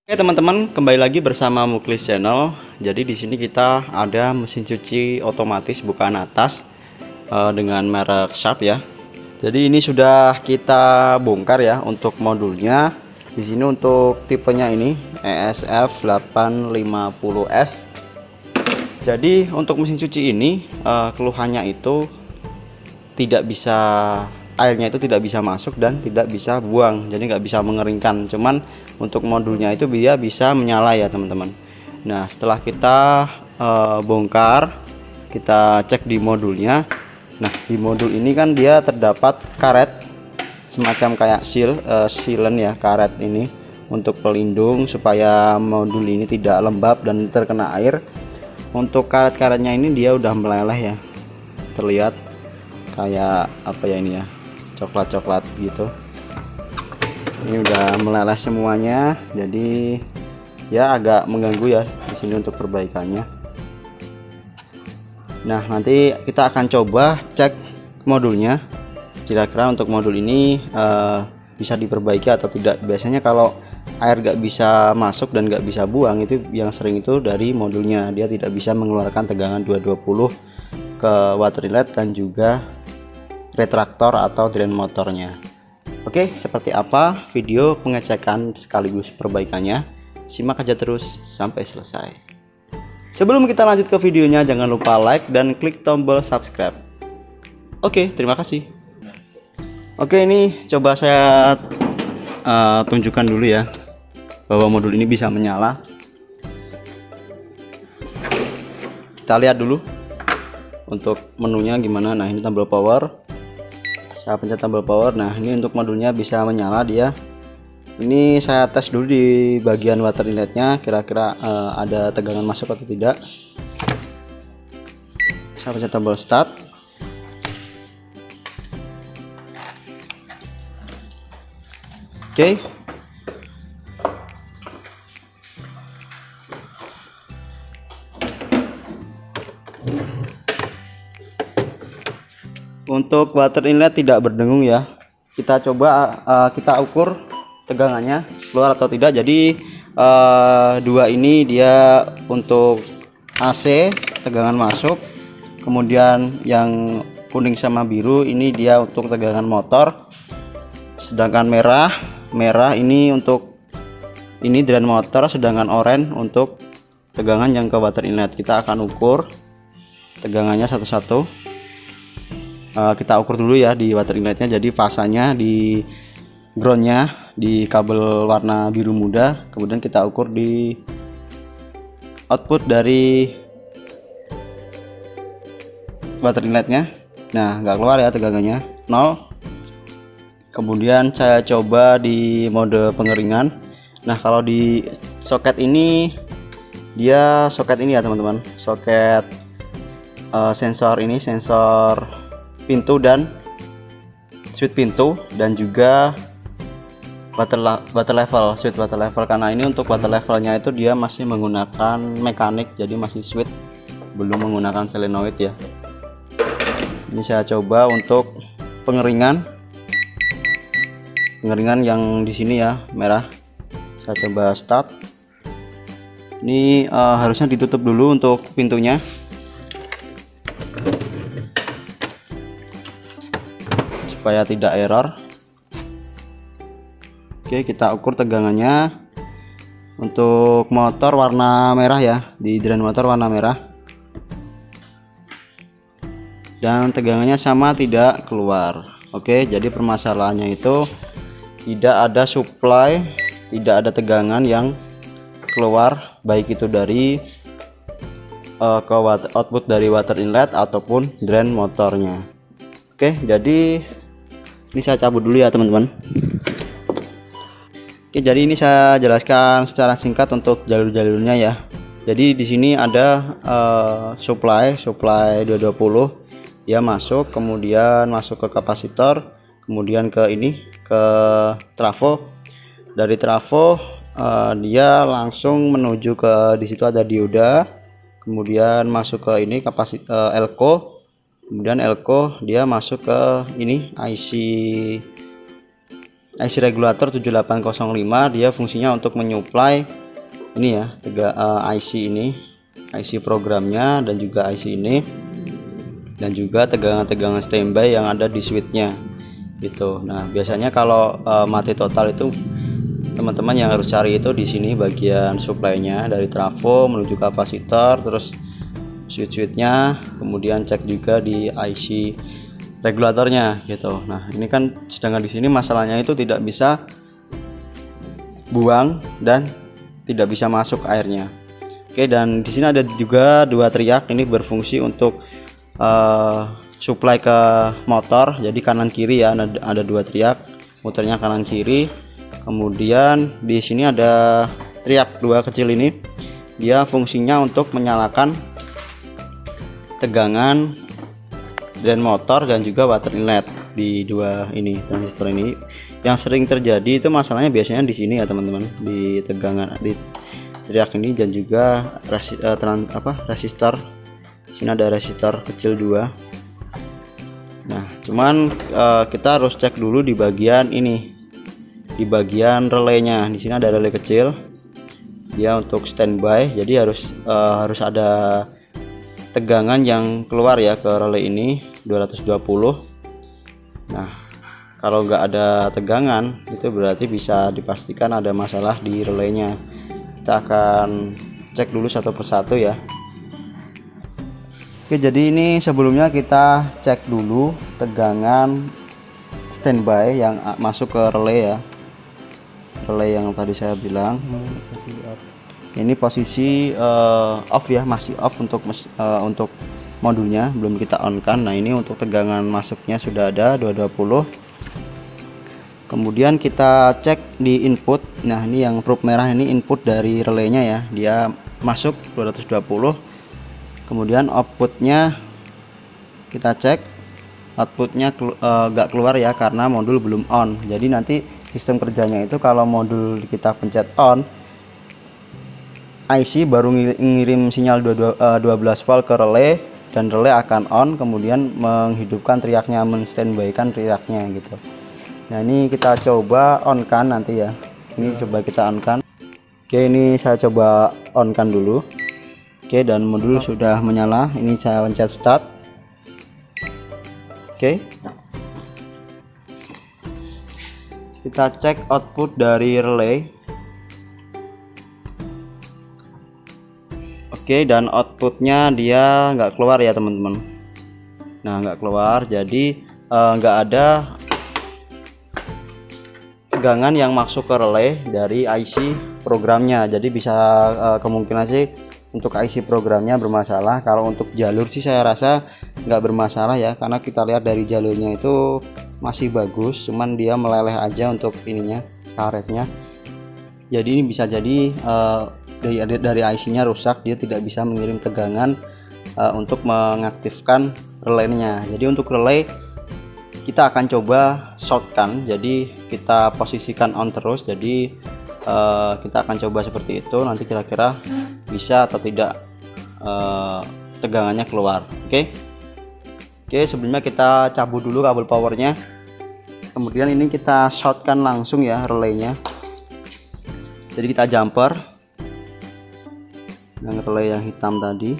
Oke teman-teman, kembali lagi bersama Muklis Channel. Jadi di sini kita ada mesin cuci otomatis bukaan atas dengan merek Sharp ya. Jadi ini sudah kita bongkar ya untuk modulnya. Di sini untuk tipenya ini ESF 850S. Jadi untuk mesin cuci ini keluhannya itu tidak bisa, airnya itu tidak bisa masuk dan tidak bisa buang, jadi nggak bisa mengeringkan. Cuman untuk modulnya itu dia bisa menyala ya teman-teman. Nah setelah kita bongkar, kita cek di modulnya. Nah di modul ini kan dia terdapat karet semacam kayak sealant ya, karet ini untuk pelindung supaya modul ini tidak lembab dan terkena air. Untuk karet-karetnya ini dia udah meleleh ya, terlihat kayak apa ya ini ya, coklat-coklat gitu. Ini udah meleleh semuanya, jadi ya agak mengganggu ya di sini untuk perbaikannya. Nah nanti kita akan coba cek modulnya, kira-kira untuk modul ini bisa diperbaiki atau tidak. Biasanya kalau air gak bisa masuk dan gak bisa buang itu yang sering itu dari modulnya, dia tidak bisa mengeluarkan tegangan 220 ke water inlet dan juga retraktor atau drain motornya. Oke, seperti apa video pengecekan sekaligus perbaikannya? Simak aja terus sampai selesai. Sebelum kita lanjut ke videonya, jangan lupa like dan klik tombol subscribe. Oke, terima kasih. Oke, ini coba saya tunjukkan dulu ya bahwa modul ini bisa menyala. Kita lihat dulu untuk menunya gimana. Nah ini tombol power, saya pencet tombol power. Nah ini untuk modulnya bisa menyala dia. Ini saya tes dulu di bagian water inletnya, kira-kira ada tegangan masuk atau tidak. Saya pencet tombol start. Oke. Untuk water inlet tidak berdengung ya. Kita coba kita ukur tegangannya keluar atau tidak. Jadi dua ini dia untuk AC tegangan masuk, kemudian yang kuning sama biru ini dia untuk tegangan motor, sedangkan merah ini untuk ini drain motor, sedangkan oranye untuk tegangan yang ke water inlet. Kita akan ukur tegangannya satu-satu. Kita ukur dulu ya di water inletnya. Jadi fasanya di groundnya di kabel warna biru muda, kemudian kita ukur di output dari water inletnya. Nah nggak keluar ya tegangannya 0. Kemudian saya coba di mode pengeringan. Nah kalau di soket ini, dia soket ini ya teman-teman, soket sensor ini, sensor pintu dan switch pintu, dan juga water level, switch water level. Karena ini untuk water levelnya itu dia masih menggunakan mekanik, jadi masih switch, belum menggunakan solenoid ya. Ini saya coba untuk pengeringan yang di sini ya, merah. Saya coba start. Ini harusnya ditutup dulu untuk pintunya supaya tidak error. Oke, kita ukur tegangannya untuk motor warna merah ya, di drain motor warna merah, dan tegangannya sama, tidak keluar. Oke, jadi permasalahannya itu tidak ada supply, tidak ada tegangan yang keluar, baik itu dari ke output dari water inlet ataupun drain motornya. Oke, jadi ini saya cabut dulu ya teman-teman. Oke, jadi ini saya jelaskan secara singkat untuk jalur-jalurnya ya. Jadi di sini ada supply 220 ya masuk, kemudian masuk ke kapasitor, kemudian ke ini, ke trafo. Dari trafo dia langsung menuju ke, di situ ada dioda, kemudian masuk ke ini elko. Kemudian elko dia masuk ke ini IC IC regulator 7805, dia fungsinya untuk menyuplai ini ya, IC ini, IC programnya, dan juga IC ini, dan juga tegangan-tegangan standby yang ada di switchnya gitu. Nah biasanya kalau mati total itu teman-teman yang harus cari itu di sini bagian supply-nya, dari trafo menuju kapasitor, terus switch-switchnya, kemudian cek juga di IC regulatornya gitu. Nah ini kan sedangkan di sini masalahnya itu tidak bisa buang dan tidak bisa masuk airnya. Oke, dan di sini ada juga dua teriak, ini berfungsi untuk supply ke motor, jadi kanan kiri ya, ada dua teriak, muternya kanan kiri. Kemudian di sini ada teriak dua kecil, ini dia fungsinya untuk menyalakan tegangan drain motor dan juga water inlet di dua ini transistor ini. Yang sering terjadi itu masalahnya biasanya di sini ya teman-teman, di tegangan di teriak ini, dan juga resistor. Di sini ada resistor kecil dua. Nah cuman kita harus cek dulu di bagian ini, di bagian relaynya. Di sini ada relay kecil, dia untuk standby, jadi harus ada tegangan yang keluar ya ke relay ini 220. Nah kalau nggak ada tegangan itu berarti bisa dipastikan ada masalah di relaynya. Kita akan cek dulu satu persatu ya. Oke, jadi ini sebelumnya kita cek dulu tegangan standby yang masuk ke relay ya, relay yang tadi saya bilang. Ini posisi off ya, masih off untuk modulnya, belum kita on kan. Nah ini untuk tegangan masuknya sudah ada 220. Kemudian kita cek di input. Nah ini yang probe merah ini input dari relaynya ya, dia masuk 220. Kemudian outputnya kita cek, outputnya nggak keluar ya karena modul belum on. Jadi nanti sistem kerjanya itu kalau modul kita pencet on, IC baru ngirim sinyal 12 volt ke relay, dan relay akan on, kemudian menghidupkan teriaknya, menstandby-kan teriaknya gitu. Nah ini kita coba on kan nanti ya, ini coba kita on kan. Oke, ini saya coba on kan dulu. Oke, dan modul sudah menyala, ini saya pencet start. Oke, kita cek output dari relay. Oke, dan outputnya dia nggak keluar ya teman-teman. Nah nggak keluar, jadi nggak ada tegangan yang masuk ke relay dari IC programnya. Jadi bisa kemungkinan sih untuk IC programnya bermasalah. Kalau untuk jalur sih saya rasa nggak bermasalah ya, karena kita lihat dari jalurnya itu masih bagus, cuman dia meleleh aja untuk ininya, karetnya. Jadi ini bisa jadi dari IC-nya rusak, dia tidak bisa mengirim tegangan untuk mengaktifkan relaynya. Jadi untuk relay kita akan coba shortkan, jadi kita posisikan on terus. Jadi kita akan coba seperti itu, nanti kira-kira bisa atau tidak tegangannya keluar. Oke, sebelumnya kita cabut dulu kabel powernya, kemudian ini kita shortkan langsung ya relaynya. Jadi kita jumper yang relay yang hitam tadi.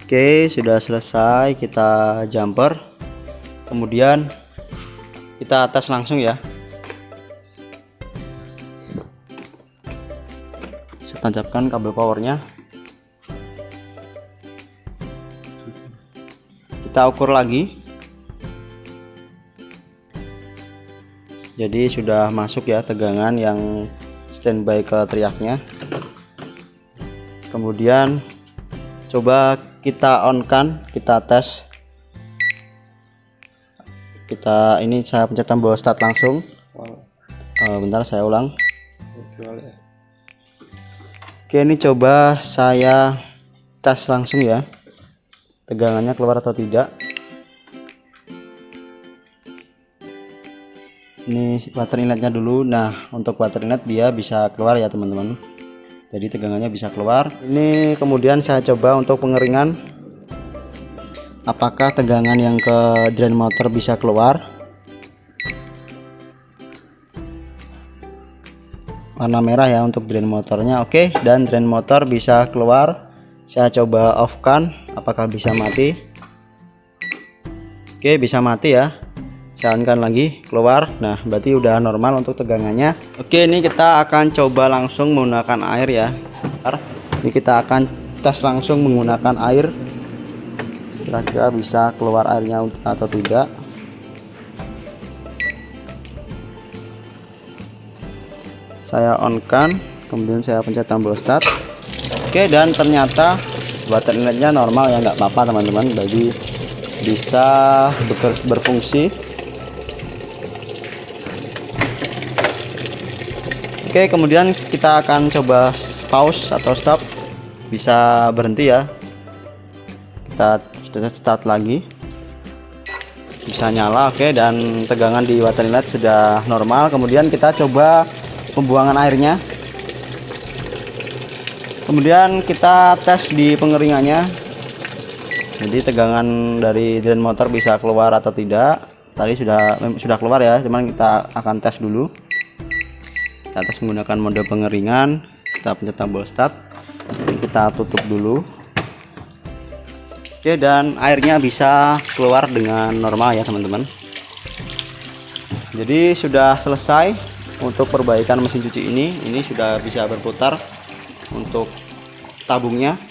Oke, sudah selesai kita jumper, kemudian kita tes langsung ya. Saya tancapkan kabel powernya, kita ukur lagi. Jadi sudah masuk ya tegangan yang standby ke teriaknya. Kemudian coba kita on kan, kita tes. Ini saya pencet tombol start langsung. Bentar saya ulang. Oke, ini coba saya tes langsung ya, tegangannya keluar atau tidak. Ini water inletnya dulu. Nah untuk water inlet dia bisa keluar ya teman-teman. jadi tegangannya bisa keluar. Ini kemudian saya coba untuk pengeringan, apakah tegangan yang ke drain motor bisa keluar. Warna merah ya untuk drain motornya. Oke, dan drain motor bisa keluar. Saya coba off kan, apakah bisa mati. Oke, bisa mati ya. Saya on-kan lagi, keluar. Nah, berarti udah normal untuk tegangannya. Oke, ini kita akan coba langsung menggunakan air ya. Ini kita akan tes langsung menggunakan air, kira-kira bisa keluar airnya atau tidak. Saya on-kan, kemudian saya pencet tombol start. Oke, dan ternyata water inletnya normal ya, nggak apa-apa teman-teman, jadi bisa berfungsi. Oke, kemudian kita akan coba pause atau stop, bisa berhenti ya. Kita start lagi, bisa nyala. Oke, dan tegangan di water inlet sudah normal. Kemudian kita coba pembuangan airnya, kemudian kita tes di pengeringannya, jadi tegangan dari drain motor bisa keluar atau tidak. Tadi sudah keluar ya, cuman kita akan tes dulu. Kita tes menggunakan mode pengeringan, kita pencet tombol start, kita tutup dulu. Oke, dan airnya bisa keluar dengan normal ya teman-teman. Jadi sudah selesai untuk perbaikan mesin cuci ini sudah bisa berputar untuk tabungnya.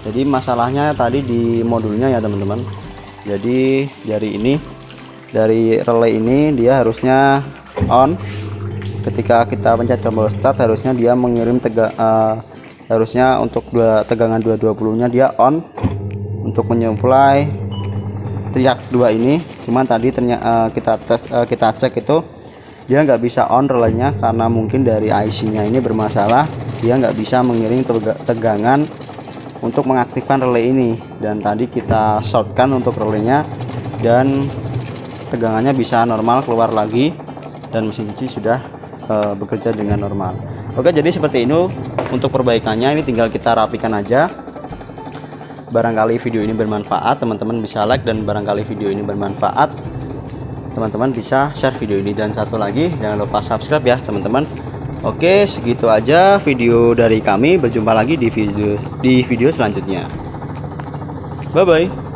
Jadi masalahnya tadi di modulnya ya teman-teman. Jadi dari relay ini dia harusnya on. Ketika kita pencet tombol start harusnya dia mengirim harusnya untuk tegangan 220 nya dia on untuk menyuplai triak 2 ini. Cuman tadi ternyata kita cek itu dia nggak bisa on relaynya karena mungkin dari IC nya ini bermasalah, dia nggak bisa mengirim tegangan untuk mengaktifkan relay ini. Dan tadi kita shortkan untuk relaynya dan tegangannya bisa normal keluar lagi dan mesin cuci sudah bekerja dengan normal. Oke, jadi seperti ini untuk perbaikannya. Ini tinggal kita rapikan aja. Barangkali video ini bermanfaat, teman-teman bisa like, dan barangkali video ini bermanfaat, teman-teman bisa share video ini. Dan satu lagi, jangan lupa subscribe ya teman-teman. Oke, segitu aja video dari kami. Berjumpa lagi di video selanjutnya. Bye bye.